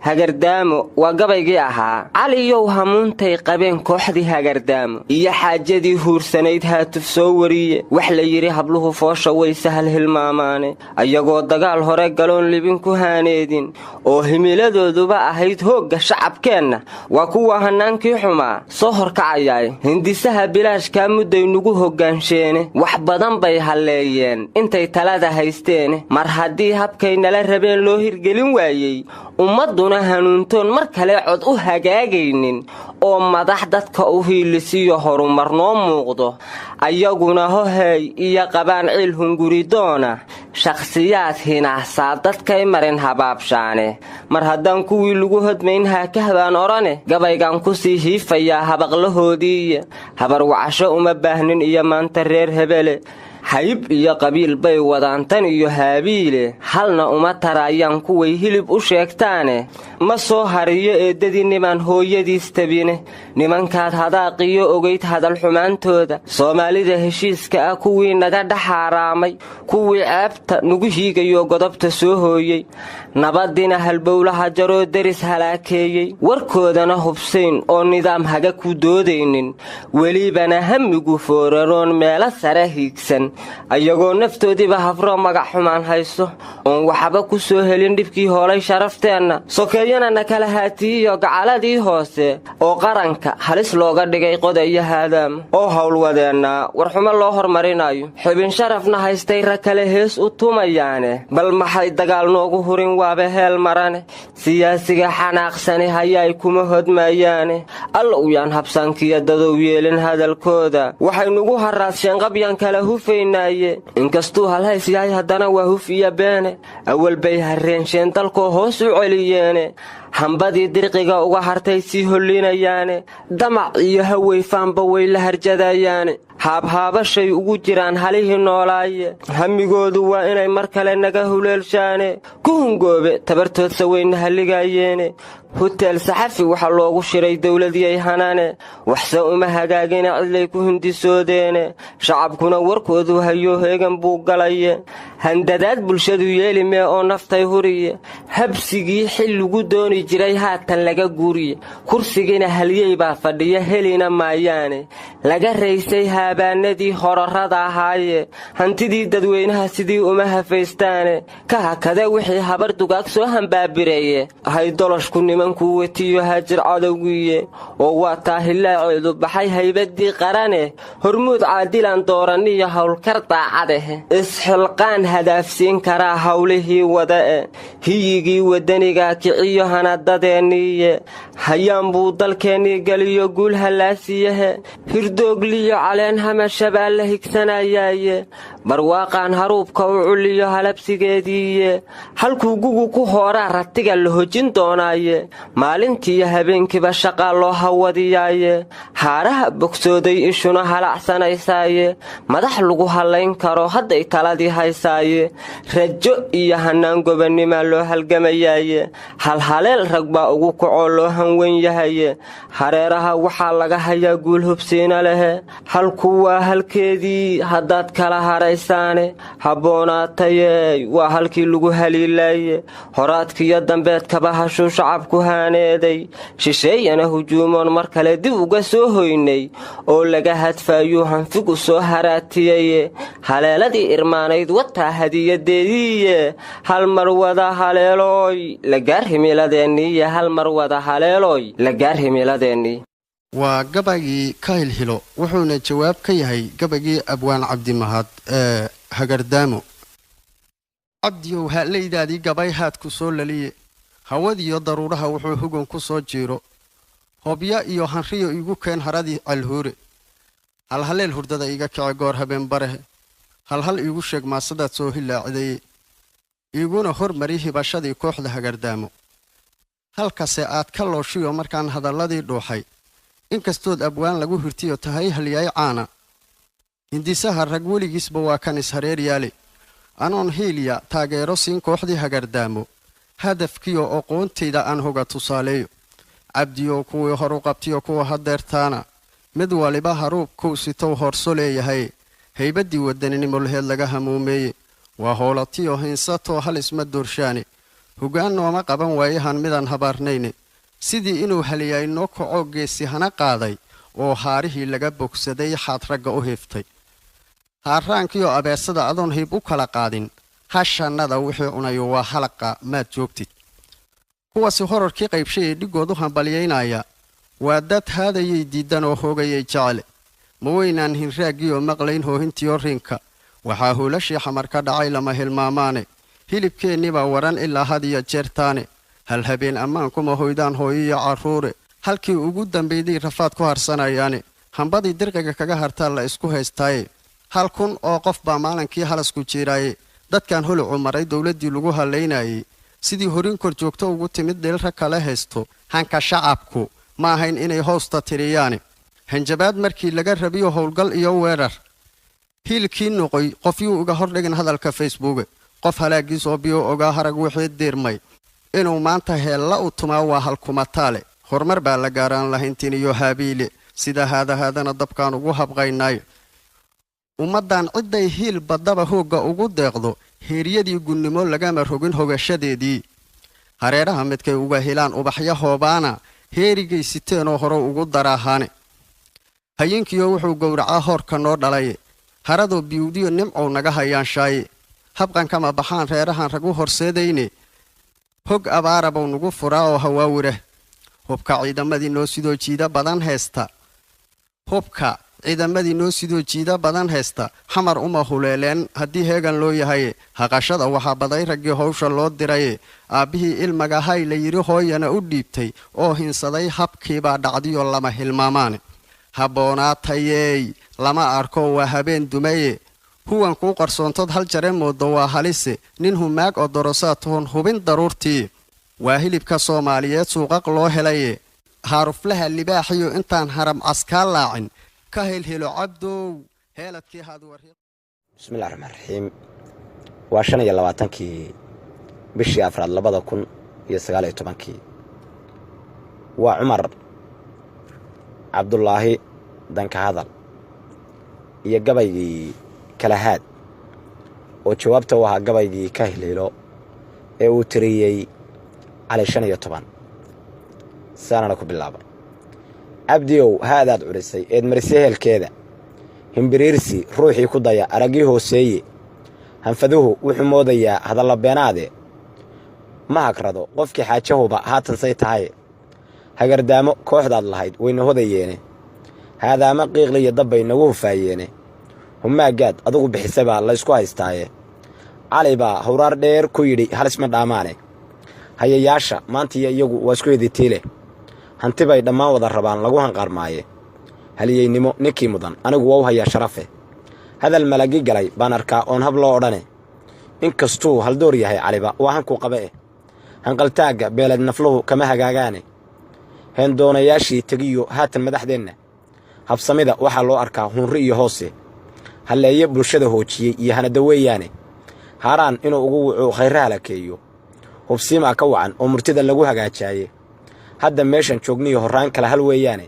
hagardaamo waa gabaygii ahaa caliyow hamuuntay qabeen kooxdii hagardaamo iyo xaajadii huursanayd haatuf soo wariye wax la yidhi habluhu foosha way sahal hilmaamaane ayagoo dagaal hore galoon libin ku haaneedin oo himiladooduba ahayd hoogga shacabkeenna waa kuwa hannaankii xumaa soo horkacayaay hindisaha bilaashkaa mudday nugu hoggaansheene wax badan bay halleeyeen intay talada haysteene mar haddii habkay nala rabeen loo hirgelin waayey ummadduna hanuuntoon mar kale cod u hagaagaynin oo madax dadka u hiilisiyo horumar noo muuqdo ayaguna hohay iyo qabaan ciil hunguridoona shakhsiyaad hinaahsaa dadkay marin habaabshaane mar haddaan kuwii lagu hodmayn haakahbaan odhane gabaygaan ku sii hiifayaa habaqlahoodiiya habarwacasho uma baahnin iyo maanta reer hebele hayb iyo qabiil bay wadaan tan iyo haabiile halna uma taraayaan kuway hilib u sheegtaane ma soo hariyo eeddadii nimaan hooyadiis tabine nimankaad hadaaqiyo ogayd hadal xumaantooda soomaalida heshiiska ah kuwii naga dhaxaaraamay kuwii ceebta nugu hiigayo godobta soo hooyey nabadina halbowlaha jaroo deris halaakeeyey warkoodana hubsayn oo nidaam haga ku doodaynin welibana hamigu fooraroon meelo sare hiigsan ayagoo naftoodiiba hafroo magac xumaan hayso oon waxba ku soo helin dhibkii hoolay sharafteenna sokeeyana na kala haatiyiyo gacaladii hoose oo qaranka halis looga dhigay qodaya haadaamo oo howlwadeennaa warxumo loo hormarinayo xubin sharafna haystay ra kale hees u tumayaane bal maxay dagaal noogu hurin waaba heel marane siyaasiga xanaaqsani hayaay kuma hodmayaane allow yaan habsaankiyo dadow yeelin hadalkooda waxay nugu harraadsheen qabyaan kala hufaynaye inkastuu halhays yahay haddana waa huf iyo beene awal bay harreensheen dalkoo hoos u celiyeene hambadii dirqiga uga hartay sii hollinayaane damac iyo hawayfaanba way la harjadayaane haabhaabashay ugu jiraan halihii noolaaye hamigoodu waa inay mar kale naga huleelshaane ku hungoobe tabartoodsa wayna halligayeene huteel saxafi waxa loogu shiray dawladiyay hanaane waxse uma hagaagina cidlay ku hindisoodeene shacabkuna warkoodu hayo heegan buu galaye handadaad bulshadu yeeli mee oo naftay huriye habsigii xil lagu dooni jiray haatan laga guuriye kursigiina halyey baa fadhiya helina maayaane laga raysay haabaanadii horarrada ahaaye hantidii dadweynaha sidii uma hafaystaane ka hakada wixii habar dugaag soo hambaabireeye haydoloshku nimankuu wetiyo hajir cadowgiiye oo waa taa hilaaceedu baxay haybadii qarane hormuud caadilan dooraniyo howlkar daacadeh isxilqaan hadaafsiin karaa hawlihii wada'e hiyigii waddanigaa kiciyo hanadadeeniiye hayaan buu dalkeennii geliyo guul hallaasiyahe hirdoogliyo caleen hamashabaa la higsanayaaye barwaaqaan haruubka u culiyo halabsigeediiye halkuu gugu ku hooraa ratiga la hojin doonaaye maalintiiyo habeenkiiba shaqaa loo hawadiyaaye haaraha bogsooday ishuna halacsanaysaaye madax lagu hallayn karo hadday taladii haysaaye rajo iyo hannaan gobonnimaa loo halgamayaaye halhaleel rag baa ugu kacoo loo hanwen yahaye hareeraha waxaa laga hayaa guul hubsiina lehe halku waa halkeedii haddaad kala haraysaane habboonaatayey waa halkii lagu haliilaaye horaadkiyo dambeedkaba hashuu shacabku haaneeday shisheeyana hujuumoon mar kale dib uga soo hoynay oo laga hadfaayuu hanfigu soo haraatiyaye haleeladii irmaanayd wataa hadiyadeediiye hal mar wada haleelooy lagaar himiladeennii hal mar wada haleelooy lagaar himiladeennii waa gabaygii ka hilhilo wuxuuna jawaab ka yahay gabaygii abwaan cabdimahad ee hagardaamo cabdiyow haalaydaadii gabay haad ku soo laliye hawadiyo daruuraha wuxuu hugan ku soo jiiro hobya iyo hanriyo igu keen haradii calhuure halhaleel hurdada iga kice goor habeen barehe halhal iigu sheeg maasadaad soo hilaacidaye iiguna hormari hibashadii kooxda hagardaamo halkase aad ka looshiyo markaan hadalladii dhuuxay inkastood abwaan lagu hirtiyo tahay halyaay caana hindisaha rag weligiisba waa kan ishareer yaale anoon hiiliya taageero siin kooxdii hagardaamo hadafkiyo oqoontayda aan hoga tusaaleeyo cabdiyo kuwii horu qabtiyo kuwa hadeertaana mid waliba haruubkuu sitow horso leeyahay haybaddii wadaninimo laheed laga hamuumeeye waa howlatiyo hinsatoo hal isma doorshaane hoggaan nooma qaban waayahan midaan habaarnayne sidii inuu haliyay noo kacoo geesi hana qaaday oo haarihii laga bogsaday xaad ragga u hiiftay haarraankiioo abeesada adoon hiib u kala qaadin hashannada wixii cunayo waa halaqa maad joogtid kuwaasi horarkii qaybshay ee dhiggood u hambalyaynaya waa dad haadayay diiddan oo hoogayay jecele ma weynaan hinraaggiioo maqlayn hoohintiyo riinka waxaa huulashii xamar ka dhacay lama hilmaamaane hilibkeennibaa waran ilaa had iyo jeertaane hal habeen ammaankuma hoydaan hooyiyo carruure halkii ugu dambaydii rafaad ku harsanayaane hambadii dirqiga kaga hartaa la isku haystaaye 1,000 oo qof baa maalinkii halasku jiiraaye dadkan holucu maray dowladdii lagu hallaynayay sidii horin kor joogto ugu timid dhilra kale haysto hanka shacabku ma ahayn inay hoosta tiriyaane hanjabaad markii laga rabiyo howlgal iyo weerar hiilkii noqoy qofyuu uga hordhigin hadalka facebook qof halaagiis oo biyo ogaa harag wixii diirmay inuu maanta heella u tumaa waa halkumataale horumar baa la gaaraan lahayntiin iyo haabiile sida haadana dabkaan ugu habqaynay ummadan ciday hiil badaba hooga ugu deeqdo heeriyadii gunnimo lagama rogin hogashadeedii hareeraha midkay uga helaan ubaxya hoobaana heerigay siteenoo hore ugu daraahaane hayinkiyo wuxuu gowracaa hoorka noo dhalay haradoo biyuudiyo nimcow naga hayaanshaay habqan kama baxaan reerahan ragu horseedayne hog abaarabuu nugu furaa oo hawaawirah hubka ciidamadii noo sidoo jiida badan haysta xamar uma huleeleen haddii heegan loo yahay haqashada waxaa baday raggii howsha loo diraye aabbihii ilmagahay la yidhi hooyana u dhiibtay oo hinsaday habkiibaa dhacdiyo lama hilmaamaane habboonaatayey lama arko waa habeen dumaye huwan kuu qarsoontod hal jare moodo waa halise nin humaag oo dorosaa toon hubin daruurtii waa hilibka soomaaliyeed suuqaq loo helaye haaruflaha libaaxiyo intaan haram caskaa laacin ka helhelo cabdow heeladkii haadwariiq bismillahi raxmaani raxiim waa 25kii bishii afraad 2019 waa cumar cabdulaahi danka hadal iyo gabaygii kalahaad oo jawaabta u ahaa gabaygii ka helhelo ee uu tiriyey cali 15 saanana ku bilaaba abdiyow haadaad curisay eed marisay heelkeeda himbiriirsi ruuxii ku daya araggii hooseeye hanfaduhu wuxuu moodayaa hadalla beenaade ma hagrado qofkii xaajahuba haatan say tahay hagardaamo kooxdaad lahayd wayna hodayeene haadaama qiiqliyo dabbay nagu hufaayeene humaagaad adugu bixisabaa laysku haystaaye cali baa hawraar dheer ku yidhi halisma dhaamaane hayayaasha maantiiyo iyagu waa isku heditiile hanti bay dhammaan wada rabaan lagu hanqaarmaaye haliyeynimo ninkii mudan anigu waa u hayaa sharafe hadal malagi galay baan arkaa oon hab loo odhane inkastuu haldoor yahay caliba waa hankuu qabe hanqaltaagga beeled nafluhu kama hagaagaane heendoonayaashii tegiyo haatan madaxdeenna habsamida waxaa loo arkaa hunri iyo hoose halleeye bulshada hoojiyey iyo hanada weeyaane haaraan inuu ugu wucuu khayra halakeeyo hubsiimaa ka wacan oo murtida lagu hagaajaaye hadda meeshan joogniyo horraan kala hal weeyaane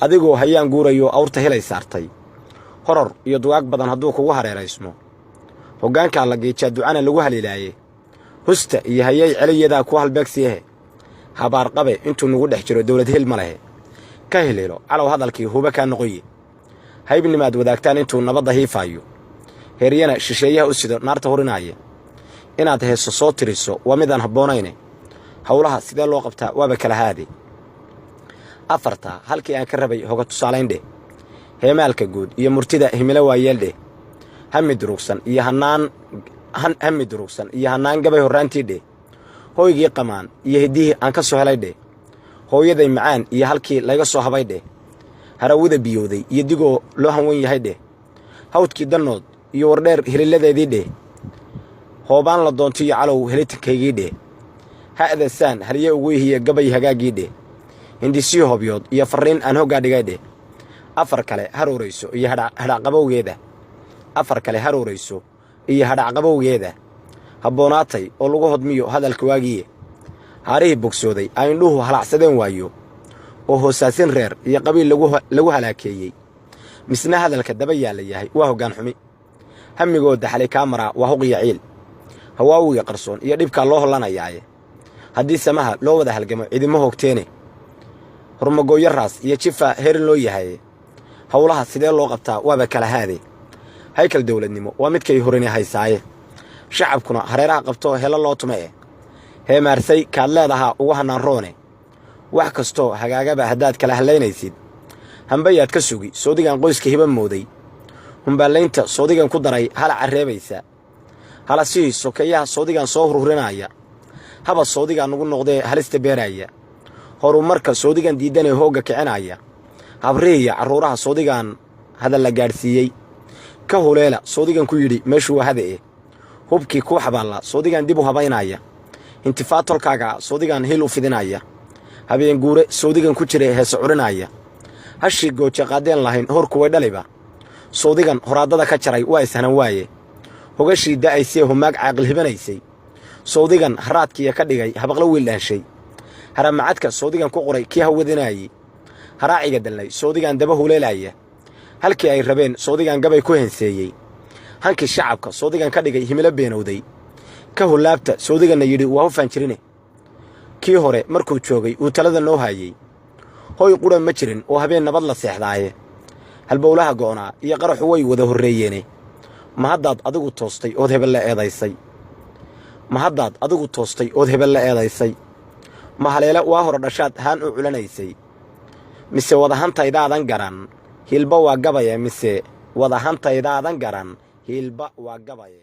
adigoo hayaan guurayo awrta helay saartay horor iyo dugaag badan hadduu kugu hareeraysmo hoggaankaa la geejaa ducana lagu haliilaaye husta iyo hayay celiyadaa ku halbeegsiyahe habaarqabe intuu nugu dhex jiro dawlad hil ma lehe ka helhelo calow hadalkii huba kaa noqoye haybnimaad wadaagtaan intuu nabadda hiifaayo heeryana shisheeyaha u sido naarta hurinaaye inaad heeso soo tiriso waa midaan habboonayne howlaha sidee loo qabtaa waaba kala haade afartaa halkii aan ka rabay hoga tusaalayndheh heemaalka guud iyo murtida himilo waayeeldheh hami durugsan iyo hannaan gabay horraantiidheh hooygii qamaan iyo hiddihii aan ka soo helaydheh hooyaday macaan iyo halkii layga soo habaydheh harawida biyowday iyo digoo loo hanwan yahaydheh hawdkii dannood iyo wardheer heliladeediidheh hoobaan la doontiyo calow helitankaygii ha'da saan halye ugu ihiye gabay hagaaggiidheh hindisii hobyood iyo farriin aan hoggaa dhigaydheh afar kale haroorayso iyo hadhacqabowgeeda habboonaatay oo lagu hodmiyo hadalka waagiye haarihii bogsooday ay indhuhu halacsadeen waayo oo hoosaasin reer iyo qabiil lagu halaakeeyey misna hadalka daba yaalla yahay waa hoggaan xumi hamigooda xali kaa maraa waa huqiya ciil hawaawiga qarsoon iyo dhibkaa loo hollanayaaye haddii samaha loo wada halgamo cidimo hoogteene hormagooyo raas iyo jifa herin loo yahaye howlaha sidee loo qabtaa waaba kala haade haykal dawladnimo waa midkay horini haysaaye shacabkuna hareeraha qabtoo helo loo tume heemaarsay kaad leedahaa ugu hannaan roone wax kastoo hagaagaba haddaad kala hallaynaysid hambayaad ka sugi soodigan qoyska hiba mooday humbaallaynta soodigan ku daray hala carreebaysa hala sihii sokeeyaha soodigan soo hurhurinaya haba soodigan nugu noqdee halista beeraaya horumarka soodigan diiddanee hoogga kicinaya habrihiya carruuraha soodigan hadal la gaadhsiiyey ka huleela soodigan ku yidhi meeshuu hade hubkii kuu xabaalla soodigan dib u habaynaya intifaad tolkaaga soodigan hil u fidinaya habeen guure soodigan ku jira heese curinaya hashii gooje qaadeen lahayn horkuway dhaliba soodigan horaaddada ka jaray waa ishanan waaye hogashii da'aysee humaag caaqil hibanaysay soodigan haraadkiiya ka dhigay habaqlo wiil dhaanshay haramacadka soodigan ku qoray kii hawadinaayey haraaciga dallay soodigan daba huleelaya halkii ay rabeen soodigan gabay ku henseeyey hankii shacabka soodigan ka dhigay himilo beenowday ka hulaabta soodiganna yidhi waa hufaan jirine kii hore markuu joogay uu talada noo haayey hoy qudha ma jirin oo habeen nabad la seexdaaye halbowlaha go'naa iyo qaraxu way wada horreeyeene ma haddaad adigu toostay ood hebel la eedaysay ma haleele waa hore dhashaad haan u culanaysay mise wadahantaydaadan garan hiilba waa gabaye